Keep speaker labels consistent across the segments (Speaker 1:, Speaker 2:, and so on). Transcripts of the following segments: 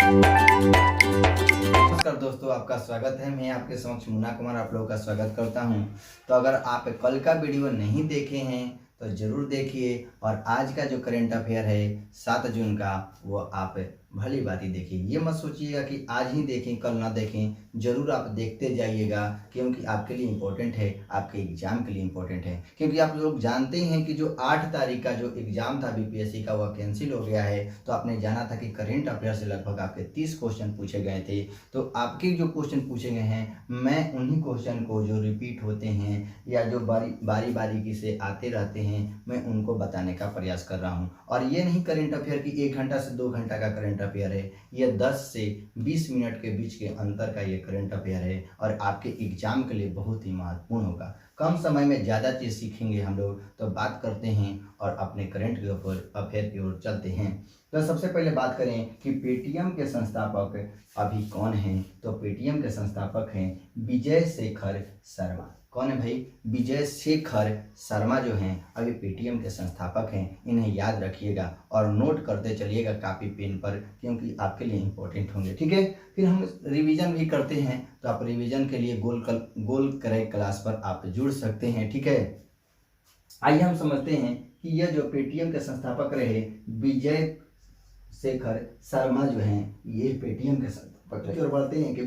Speaker 1: नमस्कार दोस्तों, आपका स्वागत है। मैं आपके समक्ष मुन्ना कुमार आप लोगों का स्वागत करता हूं। तो अगर आप कल का वीडियो नहीं देखे हैं तो ज़रूर देखिए, और आज का जो करंट अफेयर है 7 जून का, वो आप भली भांति देखिए। ये मत सोचिएगा कि आज ही देखें कल ना देखें, ज़रूर आप देखते जाइएगा, क्योंकि आपके लिए इम्पोर्टेंट है, आपके एग्ज़ाम के लिए इम्पोर्टेंट है। क्योंकि आप लोग जानते हैं कि जो 8 तारीख का जो एग्ज़ाम था बीपीएससी का, वह कैंसिल हो गया है। तो आपने जाना था कि करंट अफेयर से लगभग आपके 30 क्वेश्चन पूछे गए थे। तो आपके जो क्वेश्चन पूछे गए हैं, मैं उन्हीं क्वेश्चन को जो रिपीट होते हैं या जो बारीकी से आते रहते हैं, मैं उनको बताने का प्रयास कर रहा हूं। और ये नहीं करंट अफेयर की 1 घंटा से 2 घंटा का करंट अफेयर है, ये 10 से 20 मिनट के बीच के अंतर का ये करंट अफेयर है, और आपके एग्जाम के लिए बहुत ही महत्वपूर्ण होगा। कम समय में ज़्यादा चीज़ सीखेंगे हम लोग। तो बात करते हैं और अपने करंट अफेयर की ओर चलते हैं। तो सबसे पहले बात करें कि पेटीएम के संस्थापक अभी कौन हैं। तो पेटीएम के संस्थापक हैं विजय शेखर शर्मा। कौन है भाई? विजय शेखर शर्मा जो हैं अभी पेटीएम के संस्थापक हैं। इन्हें याद रखिएगा और नोट करते चलिएगा कापी पेन पर, क्योंकि आपके लिए इम्पोर्टेंट होंगे। ठीक है, फिर हम रिवीजन भी करते हैं। तो आप रिवीजन के लिए गोल क्रैक क्लास पर आप जुड़ सकते हैं। ठीक है, आइए हम समझते हैं कि यह जो पेटीएम के संस्थापक रहे विजय शेखर शर्मा जो हैं, ये पेटीएम के संस्थापक रहे। और बढ़ते हैं कि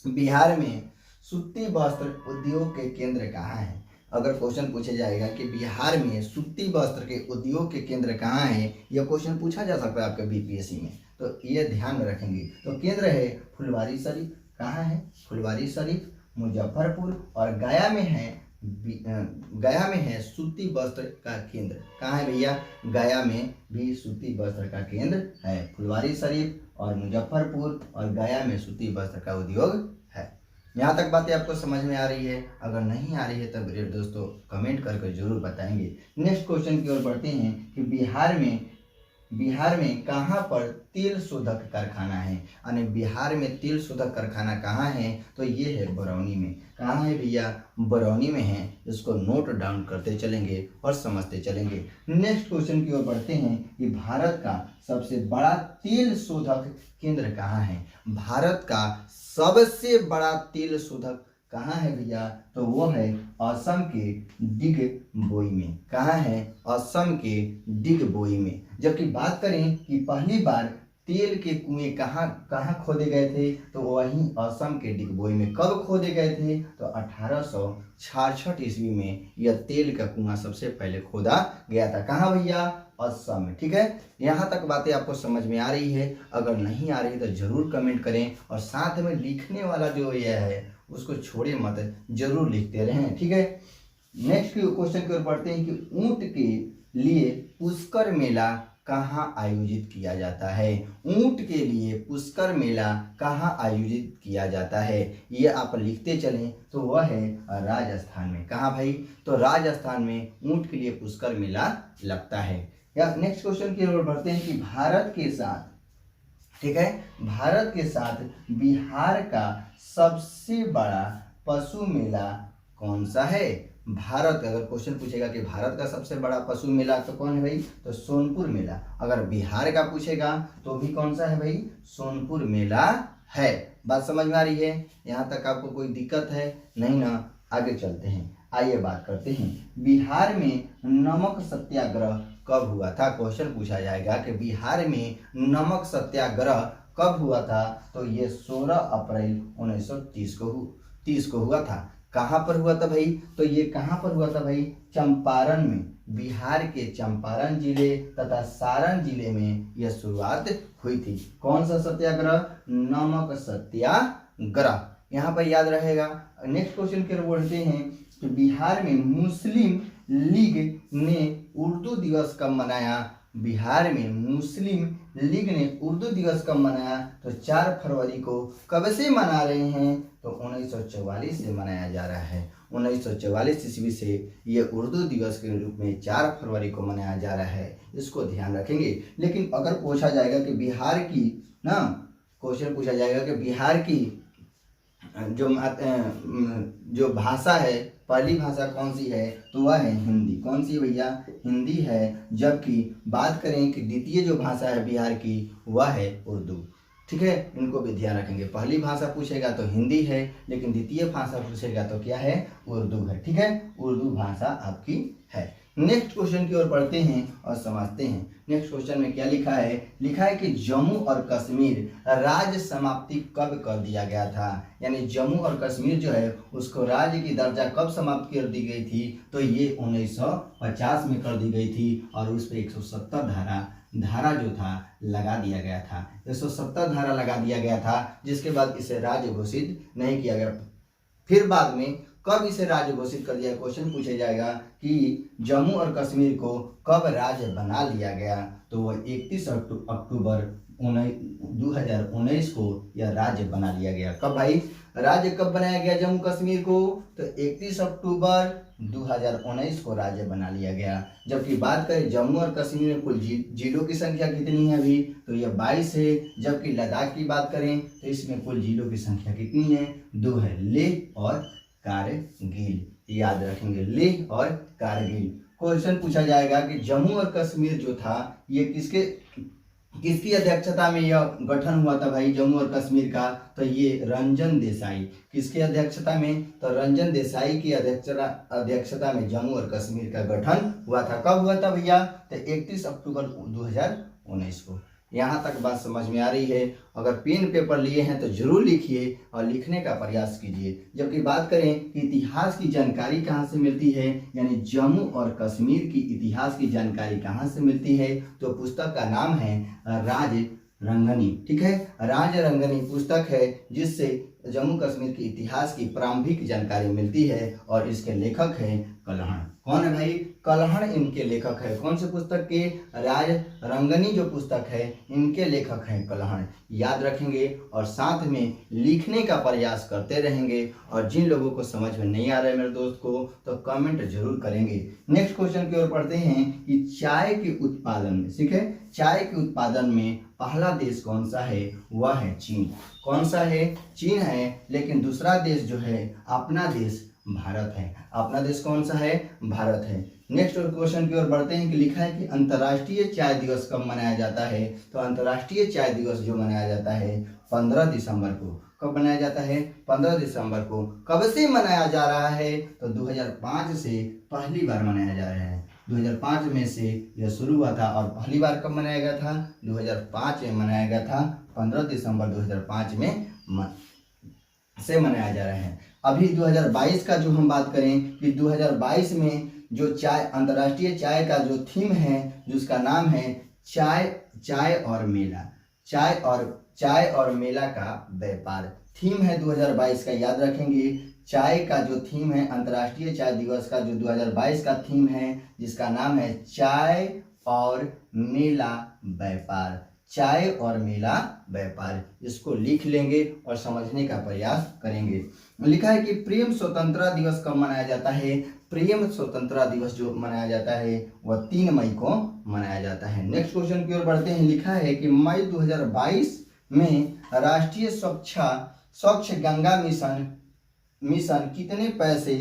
Speaker 1: बिहार में सूती वस्त्र उद्योग के केंद्र कहाँ हैं। अगर क्वेश्चन पूछा जाएगा कि बिहार में सूती वस्त्र के उद्योग के केंद्र कहाँ हैं, यह क्वेश्चन पूछा जा सकता है आपके बीपीएससी में, तो ये ध्यान में रखेंगे। तो केंद्र है फुलवारीशरीफ। कहाँ है? फुलवारीशरीफ, मुजफ्फरपुर, और गया में है सूती वस्त्र का केंद्र। कहाँ है भैया? गया में भी सूती वस्त्र का केंद्र है। फुलवारीशरीफ और मुजफ्फरपुर और गया में सूती वस्त्र का उद्योग है। यहाँ तक बातें आपको समझ में आ रही है? अगर नहीं आ रही है तब दोस्तों कमेंट करके जरूर बताएंगे। नेक्स्ट क्वेश्चन की ओर बढ़ते हैं कि बिहार में कहाँ पर तेल शोधक कारखाना है। यानी बिहार में तेल शोधक कारखाना कहाँ है? तो ये है बरौनी में। कहाँ है भैया? बरौनी में है। इसको नोट डाउन करते चलेंगे और समझते चलेंगे। नेक्स्ट क्वेश्चन की ओर बढ़ते हैं कि भारत का सबसे बड़ा तेल शोधक केंद्र कहाँ है। भारत का सबसे बड़ा तेल शोधक कहाँ है भैया? तो वो है असम के डिगबोई में। कहाँ है? असम के डिगबोई में। जबकि बात करें कि पहली बार तेल के कुएं कहाँ खोदे गए थे, तो वहीं असम के डिगबोई में। कब खोदे गए थे? तो 1866 ईस्वी में यह तेल का कुआं सबसे पहले खोदा गया था। कहाँ भैया? असम में। ठीक है, यहाँ तक बातें आपको समझ में आ रही है? अगर नहीं आ रही तो जरूर कमेंट करें, और साथ में लिखने वाला जो यह है उसको छोड़े मत, जरूर लिखते रहें। ठीक है, नेक्स्ट क्वेश्चन की ओर बढ़ते हैं कि ऊंट के लिए पुष्कर मेला कहाँ आयोजित किया जाता है। ऊंट के लिए पुष्कर मेला कहाँ आयोजित किया जाता है, ये आप लिखते चलें। तो वह है राजस्थान में। कहाँ भाई? तो राजस्थान में ऊंट के लिए पुष्कर मेला लगता है। या नेक्स्ट क्वेश्चन की ओर बढ़ते हैं कि भारत के साथ बिहार का सबसे बड़ा पशु मेला कौन सा है। भारत, अगर क्वेश्चन पूछेगा कि भारत का सबसे बड़ा पशु मेला तो कौन है भाई? तो सोनपुर मेला। अगर बिहार का पूछेगा तो भी कौन सा है भाई? सोनपुर मेला है। बात समझ में आ रही है? यहाँ तक आपको कोई दिक्कत है? नहीं ना? आगे चलते हैं। आइए बात करते हैं बिहार में नमक सत्याग्रह कब हुआ था। क्वेश्चन पूछा जाएगा कि बिहार में नमक सत्याग्रह कब हुआ था। तो ये 16 अप्रैल 1930 को हुआ था। कहाँ पर हुआ था भाई? तो ये कहाँ पर हुआ था भाई? चंपारण में। बिहार के चंपारण जिले तथा सारण जिले में यह शुरुआत हुई थी। कौन सा सत्याग्रह? नमक सत्याग्रह। यहाँ पर याद रहेगा। नेक्स्ट क्वेश्चन की ओर बढ़ते हैं कि बिहार में मुस्लिम लीग ने उर्दू दिवस कब मनाया। बिहार में मुस्लिम लीग ने उर्दू दिवस कब मनाया? तो 4 फरवरी को। कब से मना रहे हैं? तो 1944 से मनाया जा रहा है। 1944 ईस्वी से ये उर्दू दिवस के रूप में 4 फरवरी को मनाया जा रहा है। इसको ध्यान रखेंगे। लेकिन अगर पूछा जाएगा कि बिहार की क्वेश्चन पूछा जाएगा कि बिहार की जो भाषा है पहली भाषा कौन सी है, तो वह है हिंदी। कौन सी भैया, हिंदी है। जबकि बात करें कि द्वितीय जो भाषा है बिहार की वह है उर्दू। ठीक है, इनको भी ध्यान रखेंगे। पहली भाषा पूछेगा तो हिंदी है, लेकिन द्वितीय भाषा पूछेगा तो क्या है, उर्दू है। ठीक है, उर्दू भाषा आपकी है। नेक्स्ट क्वेश्चन की ओर पढ़ते हैं और समझते हैं। नेक्स्ट क्वेश्चन में क्या लिखा है, लिखा है कि जम्मू और कश्मीर राज्य समाप्ति कब कर दिया गया था। यानी जम्मू और कश्मीर जो है उसको राज्य की दर्जा कब समाप्त कर दी गई थी, तो ये 1950 में कर दी गई थी। और उस पर 170 धारा जो था लगा दिया गया था। 170 धारा लगा दिया गया था, जिसके बाद इसे राज्य घोषित नहीं किया गया। फिर बाद में कब इसे राज्य घोषित कर दिया, क्वेश्चन पूछा जाएगा कि जम्मू और कश्मीर को कब राज्य बना लिया गया, तो वह 31 अक्टूबर 2019 को यह राज्य बना लिया गया। कब भाई, राज्य कब बनाया गया जम्मू कश्मीर को, तो 31 अक्टूबर 2019 को राज्य बना लिया गया। जबकि बात करें जम्मू और कश्मीर में कुल जिलों की संख्या कितनी है अभी, तो यह 22 है। जबकि लद्दाख की बात करें तो इसमें कुल जिलों की संख्या कितनी है, 2 है, लेह और कारगिल। याद रखेंगे, लेह और कारगिल। क्वेश्चन पूछा जाएगा कि जम्मू और कश्मीर जो था ये किसकी अध्यक्षता में यह गठन हुआ था भाई, जम्मू और कश्मीर का, तो ये रंजन देसाई। किसकी अध्यक्षता में, तो रंजन देसाई की अध्यक्षता में जम्मू और कश्मीर का गठन हुआ था। कब हुआ था भैया, तो 31 अक्टूबर 2019 को। यहाँ तक बात समझ में आ रही है। अगर पेन पेपर लिए हैं तो जरूर लिखिए और लिखने का प्रयास कीजिए। जबकि बात करें कि इतिहास की जानकारी कहाँ से मिलती है, यानी जम्मू और कश्मीर की इतिहास की जानकारी कहाँ से मिलती है, तो पुस्तक का नाम है राज रंगनी। ठीक है, राज रंगनी पुस्तक है जिससे जम्मू कश्मीर की इतिहास की प्रारंभिक जानकारी मिलती है। और इसके लेखक हैं कल्हण। कौन है भाई, कल्हण इनके लेखक है। कौन से पुस्तक के, राज रंगनी जो पुस्तक है इनके लेखक हैं कल्हण। याद रखेंगे और साथ में लिखने का प्रयास करते रहेंगे। और जिन लोगों को समझ में नहीं आ रहा है मेरे दोस्त को, तो कमेंट जरूर करेंगे। नेक्स्ट क्वेश्चन की ओर पढ़ते हैं कि चाय के उत्पादन में, ठीक है, चाय के उत्पादन में पहला देश कौन सा है, वह है चीन। कौन सा है, चीन है। लेकिन दूसरा देश जो है अपना देश भारत है। अपना देश कौन सा है, भारत है। नेक्स्ट क्वेश्चन की ओर बढ़ते हैं कि लिखा है कि अंतर्राष्ट्रीय चाय दिवस कब मनाया जाता है, तो अंतर्राष्ट्रीय चाय दिवस जो मनाया जाता है 15 दिसंबर को। कब मनाया जाता है, 15 दिसंबर को। कब से मनाया जा रहा है, तो 2005 से पहली बार मनाया जा रहा है। 2005 में से यह शुरू हुआ था। और पहली बार कब मनाया गया था, 2005 में मनाया गया था। 15 दिसंबर 2005 में से मनाया जा रहा है। अभी 2022 का जो हम बात करें कि 2022 में जो चाय, अंतर्राष्ट्रीय चाय का जो थीम है, जिसका नाम है चाय और मेला, चाय और मेला का व्यापार, थीम है 2022 का। याद रखेंगे, चाय का जो थीम है, अंतर्राष्ट्रीय चाय दिवस का जो 2022 का थीम है, जिसका नाम है चाय और मेला व्यापार। चाय और मेला व्यापार, इसको लिख लेंगे और समझने का प्रयास करेंगे। लिखा है कि प्रेम स्वतंत्रता दिवस कब मनाया जाता है। प्रेम स्वतंत्रता दिवस जो मनाया जाता है वह 3 मई को मनाया जाता है। नेक्स्ट क्वेश्चन की ओर बढ़ते हैं। लिखा है कि मई 2022 में राष्ट्रीय स्वच्छ गंगा मिशन कितने पैसे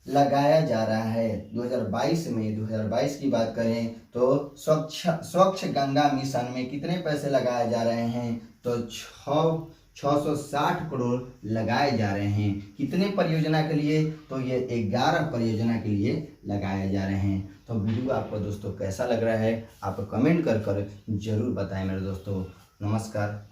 Speaker 1: लगाया जा रहा है। 2022 में, 2022 की बात करें तो स्वच्छ गंगा मिशन में कितने पैसे लगाए जा रहे हैं, तो 660 करोड़ लगाए जा रहे हैं। कितने परियोजना के लिए, तो ये 11 परियोजना के लिए लगाए जा रहे हैं। तो वीडियो आपको दोस्तों कैसा लग रहा है, आप कमेंट कर जरूर बताएं मेरे दोस्तों। नमस्कार।